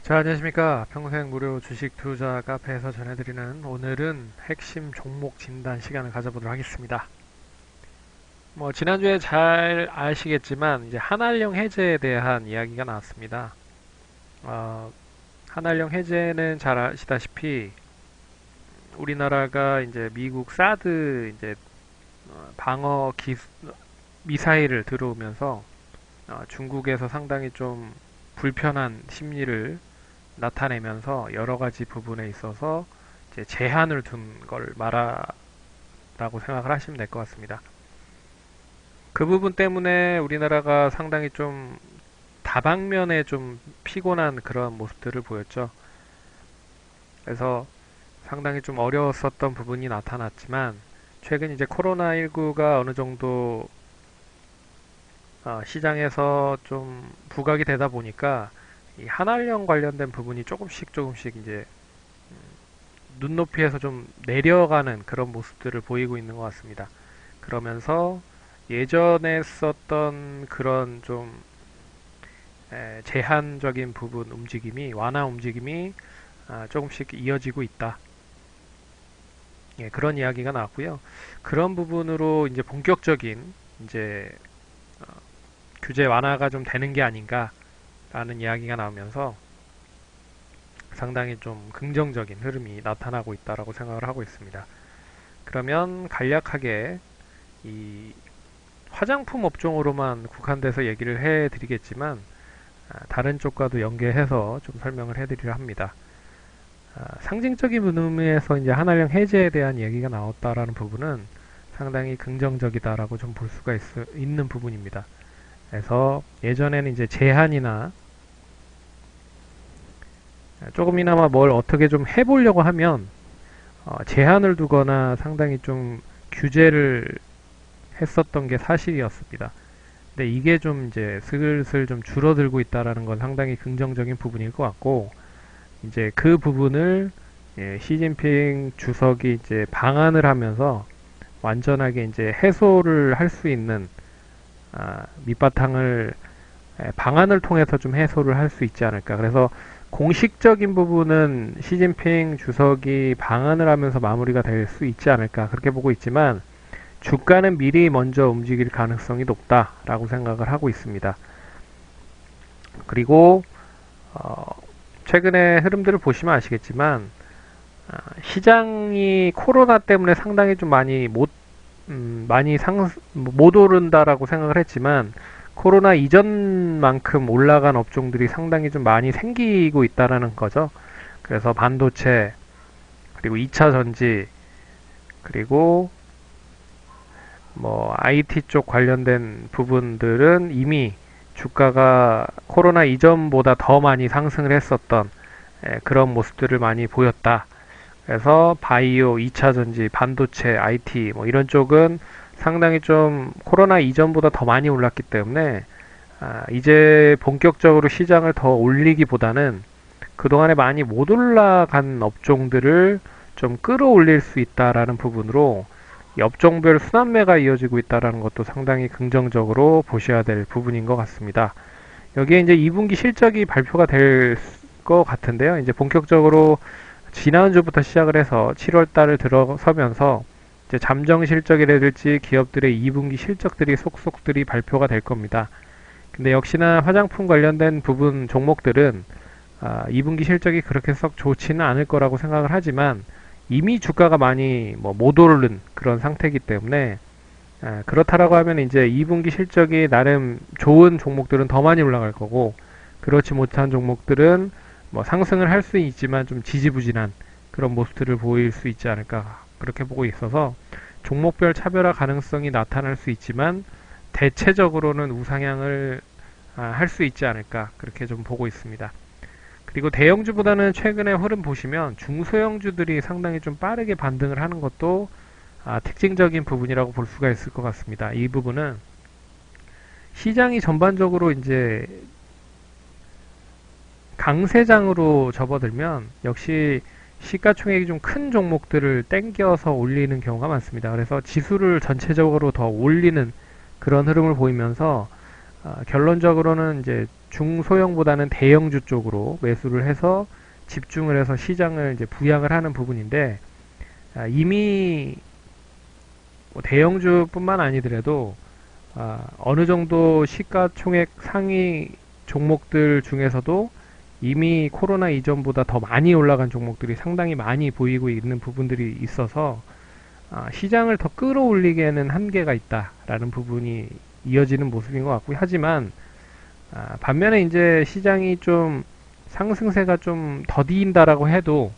자, 안녕하십니까. 평생 무료 주식 투자 카페에서 전해드리는 오늘은 핵심 종목 진단 시간을 가져보도록 하겠습니다. 지난주에 잘 아시겠지만, 이제 한알령 해제에 대한 이야기가 나왔습니다. 어, 한알령 해제는 잘 아시다시피, 우리나라가 이제 미국 사드 이제 방어 미사일을 들어오면서 중국에서 상당히 좀 불편한 심리를 나타내면서 여러 가지 부분에 있어서 이제 제한을 둔 걸 말하라고 생각을 하시면 될 것 같습니다. 그 부분 때문에 우리나라가 상당히 좀 다방면에 좀 피곤한 그런 모습들을 보였죠. 그래서 상당히 좀 어려웠었던 부분이 나타났지만 최근 이제 코로나19가 어느 정도 시장에서 좀 부각이 되다 보니까 이 한알령 관련된 부분이 조금씩 이제 눈높이에서 좀 내려가는 그런 모습들을 보이고 있는 것 같습니다. 그러면서 예전에 썼던 그런 좀 제한적인 부분 움직임이 완화 움직임이 조금씩 이어지고 있다. 예, 그런 이야기가 나왔고요. 그런 부분으로 이제 본격적인 이제 어, 규제 완화가 좀 되는 게 아닌가라는 이야기가 나오면서 상당히 좀 긍정적인 흐름이 나타나고 있다라고 생각을 하고 있습니다. 그러면 간략하게 이 화장품 업종으로만 국한돼서 얘기를 해드리겠지만 다른 쪽과도 연계해서 좀 설명을 해드리려 합니다. 상징적인 의미에서 이제 한알령 해제에 대한 얘기가 나왔다라는 부분은 상당히 긍정적이다라고 좀 볼 수가 있는 부분입니다. 그래서 예전에는 이제 제한이나 조금이나마 뭘 어떻게 좀 해보려고 하면 제한을 두거나 상당히 좀 규제를 했었던 게 사실이었습니다. 근데 이게 좀 이제 슬슬 좀 줄어들고 있다라는 건 상당히 긍정적인 부분일 것 같고, 이제 그 부분을 시진핑 주석이 이제 방안을 하면서 완전하게 이제 해소를 할 수 있는 밑바탕을 방안을 통해서 좀 해소를 할 수 있지 않을까. 그래서 공식적인 부분은 시진핑 주석이 방안을 하면서 마무리가 될 수 있지 않을까. 그렇게 보고 있지만 주가는 미리 먼저 움직일 가능성이 높다라고 생각을 하고 있습니다. 그리고 최근의 흐름들을 보시면 아시겠지만 시장이 코로나 때문에 상당히 좀 못 오른다라고 생각을 했지만 코로나 이전만큼 올라간 업종들이 상당히 좀 많이 생기고 있다라는 거죠. 그래서 반도체, 그리고 2차 전지, 그리고 IT 쪽 관련된 부분들은 이미 주가가 코로나 이전보다 더 많이 상승을 했었던 그런 모습들을 많이 보였다. 그래서 바이오, 2차 전지, 반도체, IT 이런 쪽은 상당히 좀 코로나 이전보다 더 많이 올랐기 때문에 이제 본격적으로 시장을 더 올리기보다는 그동안에 많이 못 올라간 업종들을 좀 끌어올릴 수 있다라는 부분으로 업종별 순환매가 이어지고 있다는 것도 상당히 긍정적으로 보셔야 될 부분인 것 같습니다. 여기에 이제 2분기 실적이 발표가 될 것 같은데요. 이제 본격적으로 지난주부터 시작을 해서 7월 달을 들어서면서 이제 잠정 실적이라든지 기업들의 2분기 실적들이 속속들이 발표가 될 겁니다. 근데 역시나 화장품 관련된 부분 종목들은 2분기 실적이 그렇게 썩 좋지는 않을 거라고 생각을 하지만 이미 주가가 많이 못 오른 그런 상태이기 때문에 그렇다라고 하면 이제 2분기 실적이 나름 좋은 종목들은 더 많이 올라갈 거고 그렇지 못한 종목들은 상승을 할 수 있지만 좀 지지부진한 그런 모습들을 보일 수 있지 않을까 그렇게 보고 있어서 종목별 차별화 가능성이 나타날 수 있지만 대체적으로는 우상향을 할 수 있지 않을까 그렇게 좀 보고 있습니다. 그리고 대형주보다는 최근에 흐름 보시면 중소형주들이 상당히 좀 빠르게 반등을 하는 것도 특징적인 부분이라고 볼 수가 있을 것 같습니다. 이 부분은 시장이 전반적으로 이제 강세장으로 접어들면 역시 시가총액이 좀 큰 종목들을 땡겨서 올리는 경우가 많습니다. 그래서 지수를 전체적으로 더 올리는 그런 흐름을 보이면서 결론적으로는 이제 중소형보다는 대형주 쪽으로 매수를 해서 집중을 해서 시장을 이제 부양을 하는 부분인데, 이미 뭐 대형주뿐만 아니더라도 어느 정도 시가총액 상위 종목들 중에서도 이미 코로나 이전보다 더 많이 올라간 종목들이 상당히 많이 보이고 있는 부분들이 있어서 시장을 더 끌어올리기에는 한계가 있다라는 부분이 이어지는 모습인 것 같고요. 하지만 반면에 이제 시장이 좀 상승세가 좀 더딘다라고 해도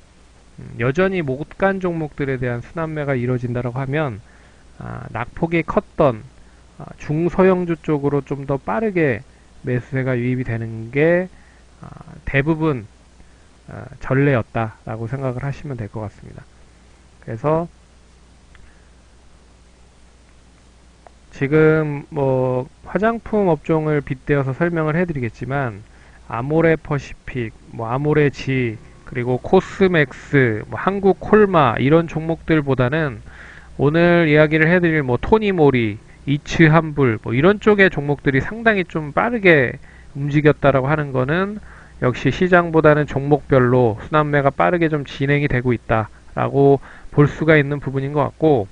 여전히 못 간 종목들에 대한 순환매가 이루어진다라고 하면 낙폭이 컸던 중소형주 쪽으로 좀 더 빠르게 매수세가 유입이 되는 게 대부분 전례였다라고 생각을 하시면 될 것 같습니다. 그래서 지금 뭐 화장품 업종을 빗대어서 설명을 해드리겠지만 아모레 퍼시픽, 뭐 아모레지, 그리고 코스맥스, 뭐 한국콜마 이런 종목들보다는 오늘 이야기를 해드릴 뭐 토니모리, 이츠한불 뭐 이런 쪽의 종목들이 상당히 좀 빠르게 움직였다라고 하는 거는 역시 시장보다는 종목별로 순환매가 빠르게 좀 진행이 되고 있다라고 볼 수가 있는 부분인 것 같고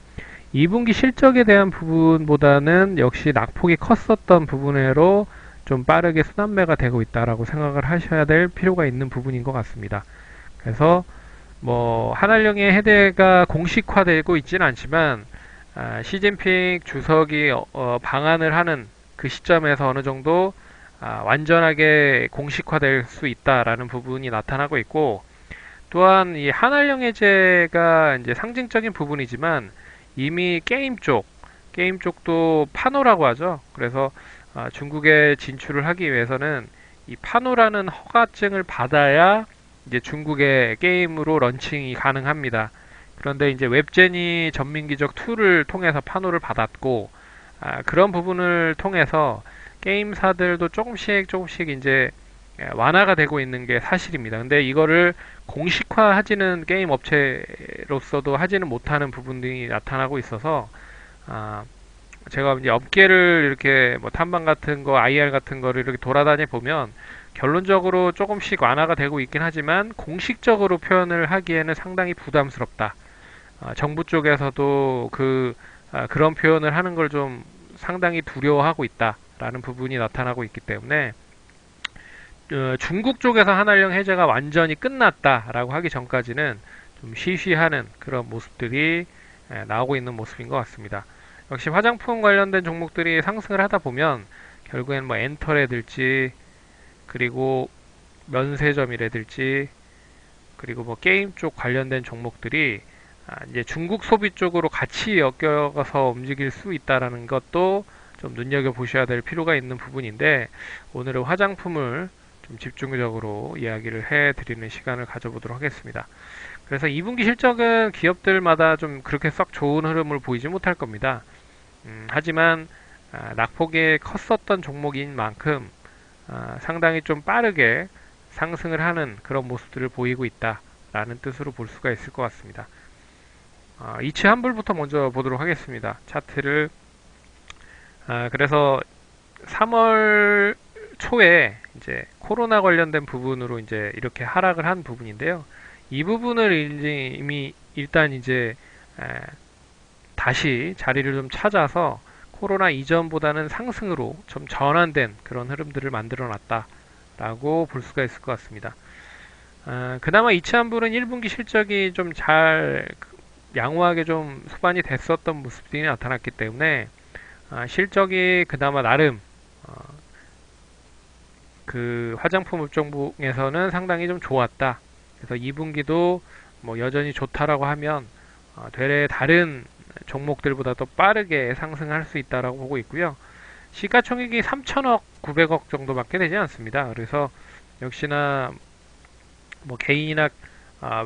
2분기 실적에 대한 부분보다는 역시 낙폭이 컸었던 부분으로 좀 빠르게 순환매가 되고 있다라고 생각을 하셔야 될 필요가 있는 부분인 것 같습니다. 그래서 뭐 한알령의 해대가 공식화되고 있지는 않지만 시진핑 주석이 방한을 하는 그 시점에서 어느 정도 완전하게 공식화될 수 있다라는 부분이 나타나고 있고 또한 이 한알령 해제가 이제 상징적인 부분이지만 이미 게임 쪽도 파노라고 하죠. 그래서 중국에 진출을 하기 위해서는 이 파노라는 허가증을 받아야 이제 중국의 게임으로 런칭이 가능합니다. 그런데 이제 웹제니 전민기적 2를 통해서 파노를 받았고 그런 부분을 통해서 게임사들도 조금씩 이제 완화가 되고 있는 게 사실입니다. 근데 이거를 공식화하지는 게임 업체로서도 하지는 못하는 부분들이 나타나고 있어서 제가 이제 업계를 이렇게 뭐 탐방 같은 거, IR 같은 거를 이렇게 돌아다니 보면 결론적으로 조금씩 완화가 되고 있긴 하지만 공식적으로 표현을 하기에는 상당히 부담스럽다. 정부 쪽에서도 그런 표현을 하는 걸 좀 상당히 두려워하고 있다라는 부분이 나타나고 있기 때문에 중국 쪽에서 한알령 해제가 완전히 끝났다라고 하기 전까지는 좀 시시하는 그런 모습들이 나오고 있는 모습인 것 같습니다. 역시 화장품 관련된 종목들이 상승을 하다 보면 결국엔 뭐 엔터라든지 그리고 면세점이라든지 그리고 뭐 게임 쪽 관련된 종목들이 이제 중국 소비 쪽으로 같이 엮여서 움직일 수 있다라는 것도 좀 눈여겨 보셔야 될 필요가 있는 부분인데 오늘은 화장품을 좀 집중적으로 이야기를 해드리는 시간을 가져보도록 하겠습니다. 그래서 2분기 실적은 기업들마다 좀 그렇게 썩 좋은 흐름을 보이지 못할 겁니다. 하지만 낙폭이 컸었던 종목인 만큼 상당히 좀 빠르게 상승을 하는 그런 모습들을 보이고 있다라는 뜻으로 볼 수가 있을 것 같습니다. 이츠 한불부터 먼저 보도록 하겠습니다. 차트를 그래서 3월 초에 이제 코로나 관련된 부분으로 이제 이렇게 하락을 한 부분인데요. 이 부분을 이미 일단 이제 다시 자리를 좀 찾아서 코로나 이전보다는 상승으로 좀 전환된 그런 흐름들을 만들어 놨다라고 볼 수가 있을 것 같습니다. 그나마 이츠한불은 1분기 실적이 좀 잘 양호하게 좀 수반이 됐었던 모습들이 나타났기 때문에 실적이 그나마 나름 그 화장품 업종에서는 상당히 좀 좋았다. 그래서 2분기도 뭐 여전히 좋다라고 하면 되레 다른 종목들보다 더 빠르게 상승할 수 있다라고 보고 있고요. 시가총액이 3천억, 900억 정도밖에 되지 않습니다. 그래서 역시나 뭐 개인이나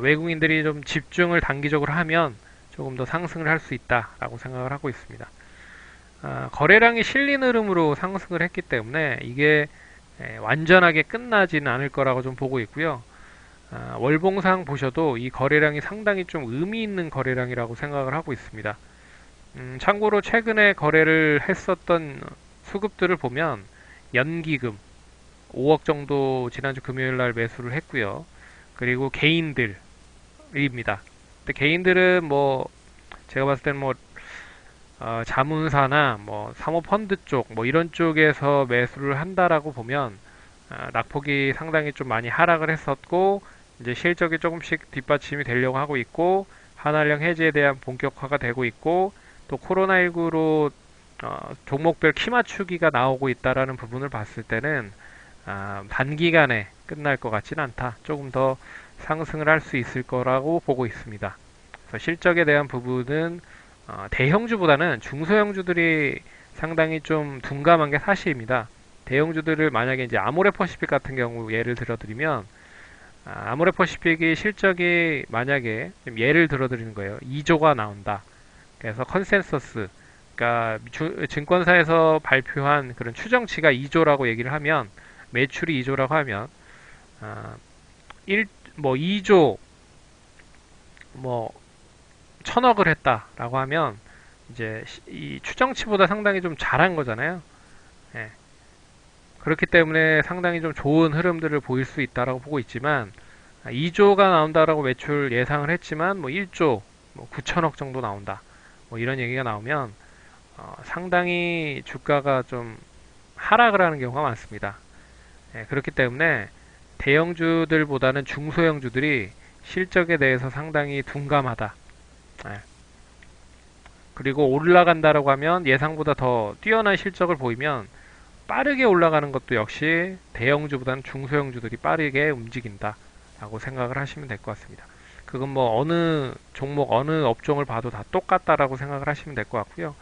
외국인들이 좀 집중을 단기적으로 하면 조금 더 상승을 할 수 있다라고 생각을 하고 있습니다. 거래량이 실린 흐름으로 상승을 했기 때문에 이게 완전하게 끝나지는 않을 거라고 좀 보고 있고요. 월봉상 보셔도 이 거래량이 상당히 좀 의미 있는 거래량이라고 생각을 하고 있습니다. 참고로 최근에 거래를 했었던 수급들을 보면 연기금, 5억 정도 지난주 금요일 날 매수를 했고요. 그리고 개인들입니다. 근데 개인들은 뭐 제가 봤을 때는 뭐 자문사나 뭐 사모펀드 쪽 뭐 이런 쪽에서 매수를 한다라고 보면 낙폭이 상당히 좀 많이 하락을 했었고 이제 실적이 조금씩 뒷받침이 되려고 하고 있고 한한령 해지에 대한 본격화가 되고 있고 또 코로나19로 종목별 키 맞추기가 나오고 있다라는 부분을 봤을 때는 단기간에 끝날 것 같지는 않다. 조금 더 상승을 할 수 있을 거라고 보고 있습니다. 그래서 실적에 대한 부분은 대형주보다는 중소형주들이 상당히 좀 둔감한 게 사실입니다. 대형주들을 만약에 이제 아모레퍼시픽 같은 경우 예를 들어드리면 아모레퍼시픽이 실적이 만약에 좀 예를 들어드리는 거예요. 2조가 나온다. 그래서 컨센서스 그러니까 증권사에서 발표한 그런 추정치가 2조라고 얘기를 하면 매출이 2조라고 하면 아, 2조 뭐 천억을 했다라고 하면 이제 이 추정치보다 상당히 좀 잘한 거잖아요. 예. 그렇기 때문에 상당히 좀 좋은 흐름들을 보일 수 있다라고 보고 있지만 2조가 나온다라고 매출 예상을 했지만 뭐 1조 뭐 9천억 정도 나온다. 뭐 이런 얘기가 나오면 상당히 주가가 좀 하락을 하는 경우가 많습니다. 예, 그렇기 때문에 대형주들보다는 중소형주들이 실적에 대해서 상당히 둔감하다. 예, 그리고 올라간다라고 하면 예상보다 더 뛰어난 실적을 보이면 빠르게 올라가는 것도 역시 대형주보다는 중소형주들이 빠르게 움직인다 라고 생각을 하시면 될 것 같습니다. 그건 뭐 어느 종목 어느 업종을 봐도 다 똑같다라고 생각을 하시면 될 것 같고요.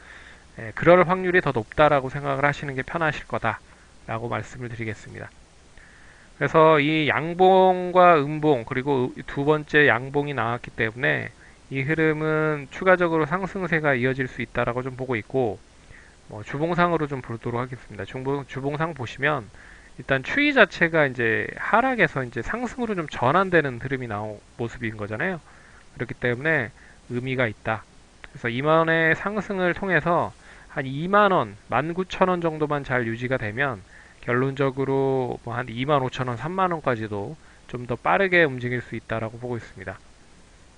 예, 그럴 확률이 더 높다라고 생각을 하시는 게 편하실 거다라고 말씀을 드리겠습니다. 그래서 이 양봉과 음봉 그리고 두 번째 양봉이 나왔기 때문에 이 흐름은 추가적으로 상승세가 이어질 수 있다라고 좀 보고 있고 주봉상으로 좀 보도록 하겠습니다. 주봉상 보시면 일단 추이 자체가 이제 하락에서 이제 상승으로 좀 전환되는 흐름이 나온 모습인 거잖아요. 그렇기 때문에 의미가 있다. 그래서 2만 원의 상승을 통해서 한 2만 원, 19,000원 정도만 잘 유지가 되면 결론적으로 뭐 한 2만 5천 원, 3만 원까지도 좀 더 빠르게 움직일 수 있다라고 보고 있습니다.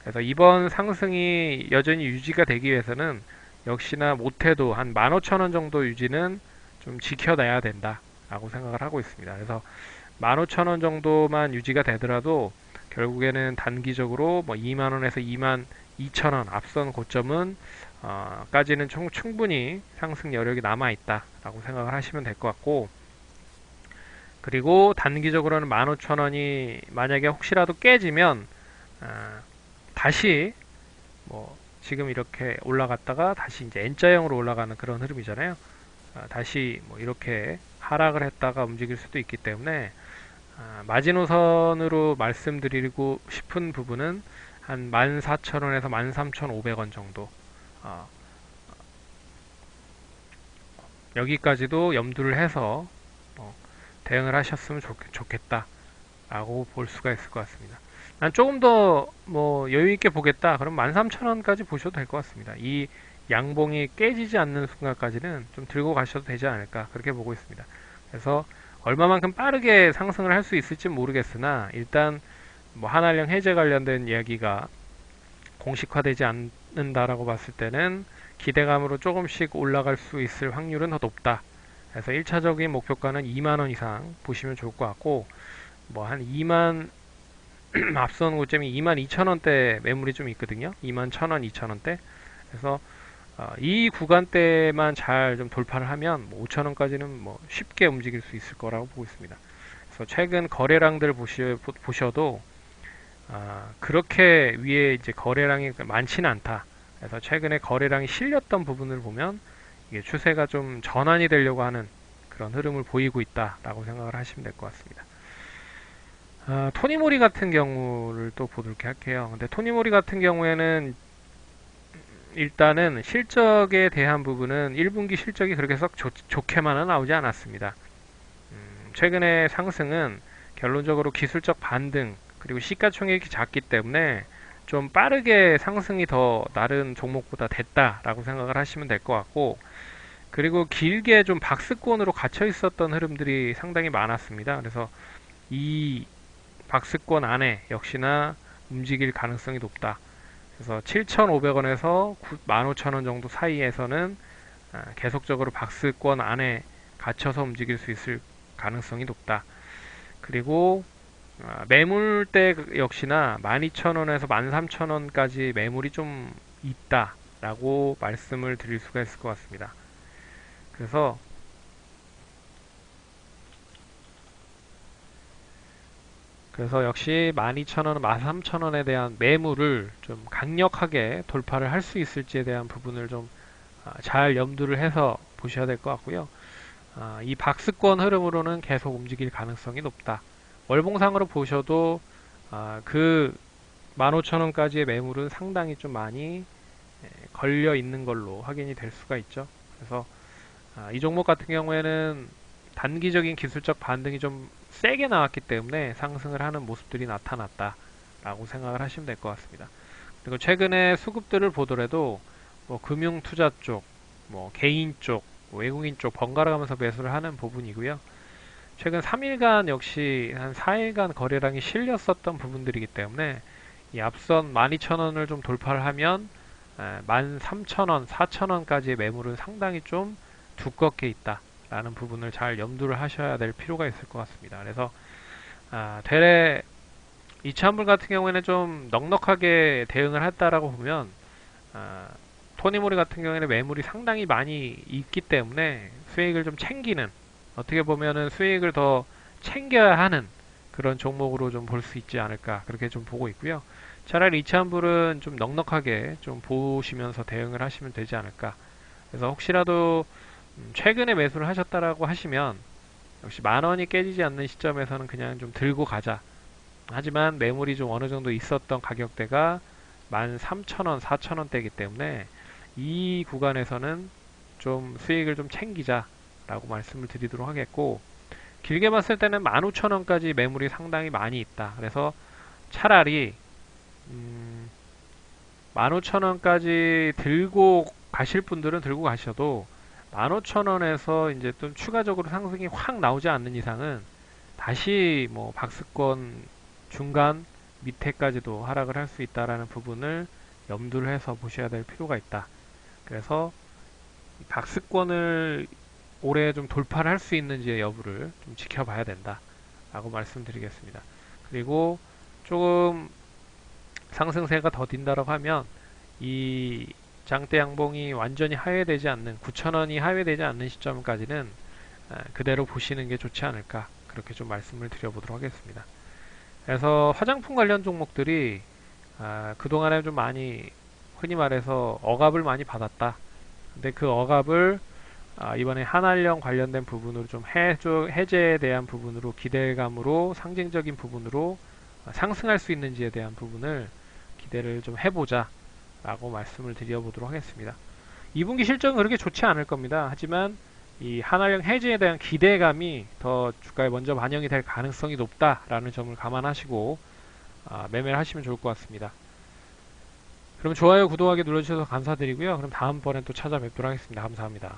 그래서 이번 상승이 여전히 유지가 되기 위해서는 역시나 못해도 한 15,000원 정도 유지는 좀 지켜내야 된다라고 생각을 하고 있습니다. 그래서 15,000원 정도만 유지가 되더라도 결국에는 단기적으로 뭐 2만 원에서 2만 2천 원 앞선 고점은 까지는 충분히 상승 여력이 남아 있다라고 생각을 하시면 될 것 같고 그리고 단기적으로는 15,000원이 만약에 혹시라도 깨지면 다시 뭐 지금 이렇게 올라갔다가 다시 이제 N자형으로 올라가는 그런 흐름이잖아요. 다시 뭐 이렇게 하락을 했다가 움직일 수도 있기 때문에 마지노선으로 말씀드리고 싶은 부분은 한 14,000원에서 13,500원 정도 여기까지도 염두를 해서 대응을 하셨으면 좋겠다라고 볼 수가 있을 것 같습니다. 난 조금 더 뭐 여유 있게 보겠다. 그럼 13,000원까지 보셔도 될 것 같습니다. 이 양봉이 깨지지 않는 순간까지는 좀 들고 가셔도 되지 않을까 그렇게 보고 있습니다. 그래서 얼마만큼 빠르게 상승을 할 수 있을지 모르겠으나 일단 뭐 한한령 해제 관련된 이야기가 공식화되지 않는다라고 봤을 때는 기대감으로 조금씩 올라갈 수 있을 확률은 더 높다. 그래서 1차적인 목표가는 2만원 이상 보시면 좋을 것 같고 뭐 한 2만 앞선 고점이 22,000원대 매물이 좀 있거든요. 21,000원, 2,000원대. 그래서 이 구간대만 잘 좀 돌파를 하면 뭐 5,000원까지는 뭐 쉽게 움직일 수 있을 거라고 보고 있습니다. 그래서 최근 거래량들 보셔도 그렇게 위에 이제 거래량이 많지는 않다. 그래서 최근에 거래량이 실렸던 부분을 보면 이게 추세가 좀 전환이 되려고 하는 그런 흐름을 보이고 있다라고 생각을 하시면 될 것 같습니다. 토니모리 같은 경우를 또 보도록 할게요. 근데 토니모리 같은 경우에는 일단은 실적에 대한 부분은 1분기 실적이 그렇게 썩 좋게만은 나오지 않았습니다. 최근에 상승은 결론적으로 기술적 반등 그리고 시가총액이 작기 때문에 좀 빠르게 상승이 더 다른 종목보다 됐다라고 생각을 하시면 될 것 같고 그리고 길게 좀 박스권으로 갇혀 있었던 흐름들이 상당히 많았습니다. 그래서 이 박스권 안에 역시나 움직일 가능성이 높다. 그래서 7,500원에서 15,000원 정도 사이에서는 계속적으로 박스권 안에 갇혀서 움직일 수 있을 가능성이 높다. 그리고 매물대 역시나 12,000원에서 13,000원까지 매물이 좀 있다라고 말씀을 드릴 수가 있을 것 같습니다. 그래서 역시 12,000원, 13,000원에 대한 매물을 좀 강력하게 돌파를 할 수 있을지에 대한 부분을 좀 잘 염두를 해서 보셔야 될 것 같고요. 이 박스권 흐름으로는 계속 움직일 가능성이 높다. 월봉상으로 보셔도 그 15,000원까지의 매물은 상당히 좀 많이 걸려 있는 걸로 확인이 될 수가 있죠. 그래서 이 종목 같은 경우에는 단기적인 기술적 반등이 좀 세게 나왔기 때문에 상승을 하는 모습들이 나타났다라고 생각을 하시면 될 것 같습니다. 그리고 최근에 수급들을 보더라도 뭐 금융 투자 쪽, 뭐 개인 쪽, 외국인 쪽 번갈아 가면서 매수를 하는 부분이고요. 최근 3일간 역시 한 4일간 거래량이 실렸었던 부분들이기 때문에 이 앞선 12,000원을 좀 돌파를 하면 13,000원, 4,000원까지의 매물은 상당히 좀 두껍게 있다라는 부분을 잘 염두를 하셔야 될 필요가 있을 것 같습니다. 그래서 되레 이차한불 같은 경우에는 좀 넉넉하게 대응을 했다라고 보면 토니모리 같은 경우에는 매물이 상당히 많이 있기 때문에 수익을 좀 챙기는, 어떻게 보면은 수익을 더 챙겨야 하는 그런 종목으로 좀 볼 수 있지 않을까, 그렇게 좀 보고 있고요. 차라리 이차한불은 좀 넉넉하게 좀 보시면서 대응을 하시면 되지 않을까. 그래서 혹시라도 최근에 매수를 하셨다라고 하시면 역시 10,000원이 깨지지 않는 시점에서는 그냥 좀 들고 가자. 하지만 매물이 좀 어느 정도 있었던 가격대가 13,000원, 4,000원대이기 때문에 이 구간에서는 좀 수익을 좀 챙기자라고 말씀을 드리도록 하겠고, 길게 봤을 때는 15,000원까지 매물이 상당히 많이 있다. 그래서 차라리 15,000원까지 들고 가실 분들은 들고 가셔도 15,000원에서 이제 좀 추가적으로 상승이 확 나오지 않는 이상은 다시 뭐 박스권 중간 밑에까지도 하락을 할 수 있다라는 부분을 염두를 해서 보셔야 될 필요가 있다. 그래서 박스권을 올해 좀 돌파를 할 수 있는지의 여부를 좀 지켜봐야 된다 라고 말씀드리겠습니다. 그리고 조금 상승세가 더딘다라고 하면 이 장대 양봉이 완전히 하회되지 않는, 9,000원이 하회되지 않는 시점까지는 그대로 보시는 게 좋지 않을까, 그렇게 좀 말씀을 드려보도록 하겠습니다. 그래서 화장품 관련 종목들이 그동안에 좀 많이, 흔히 말해서 억압을 많이 받았다. 근데 그 억압을 이번에 한알령 관련된 부분으로 좀 해제에 대한 부분으로, 기대감으로, 상징적인 부분으로 상승할 수 있는지에 대한 부분을 기대를 좀 해보자 라고 말씀을 드려보도록 하겠습니다. 2분기 실적은 그렇게 좋지 않을 겁니다. 하지만 이 한알령 해제에 대한 기대감이 더 주가에 먼저 반영이 될 가능성이 높다라는 점을 감안하시고 매매를 하시면 좋을 것 같습니다. 그럼 좋아요, 구독하기 눌러주셔서 감사드리고요. 그럼 다음번에 또 찾아뵙도록 하겠습니다. 감사합니다.